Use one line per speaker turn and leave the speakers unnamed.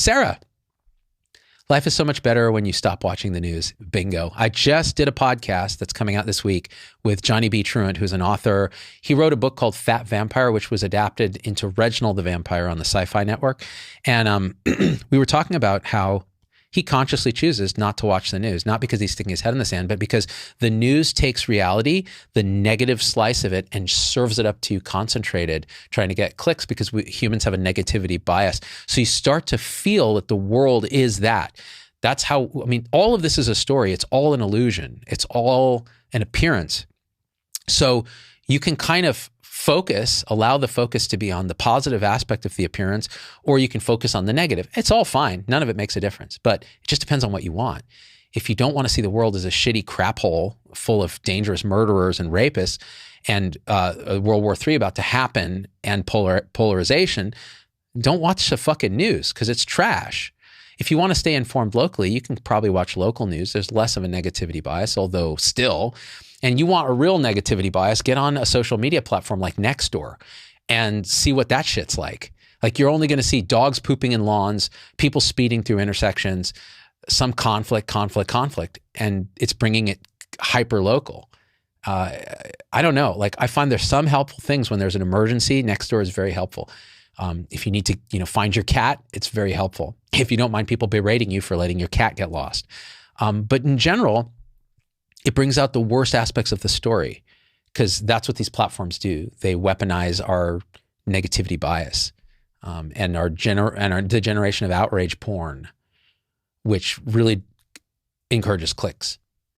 Sarah, life is so much better when you stop watching the news. Bingo. I just did a podcast that's coming out this week with Johnny B. Truant, who's an author. He wrote a book called Fat Vampire, which was adapted into Reginald the Vampire on the Sci-Fi Network. And we were talking about how he consciously chooses not to watch the news, not because he's sticking his head in the sand, but because the news takes reality, the negative slice of it, and serves it up to you concentrated, trying to get clicks, because humans have a negativity bias. So you start to feel that the world is that. That's how, I mean, all of this is a story. It's all an illusion. It's all an appearance. So you can kind of allow the focus to be on the positive aspect of the appearance, or you can focus on the negative. It's all fine. None of it makes a difference, but it just depends on what you want. If you don't want to see the world as a shitty crap hole full of dangerous murderers and rapists and World War III about to happen and polarization, don't watch the fucking news because it's trash. If you want to stay informed locally, you can probably watch local news. There's less of a negativity bias, although still. And you want a real negativity bias, get on a social media platform like Nextdoor and see what that shit's like. Like, you're only going to see dogs pooping in lawns, people speeding through intersections, some conflict, and it's bringing it hyper local. I don't know. Like, I find there's some helpful things when there's an emergency. Nextdoor is very helpful. If you need to, find your cat, it's very helpful. If you don't mind people berating you for letting your cat get lost. But in general, it brings out the worst aspects of the story, because that's what these platforms do. They weaponize our negativity bias and the generation of outrage porn, which really encourages clicks.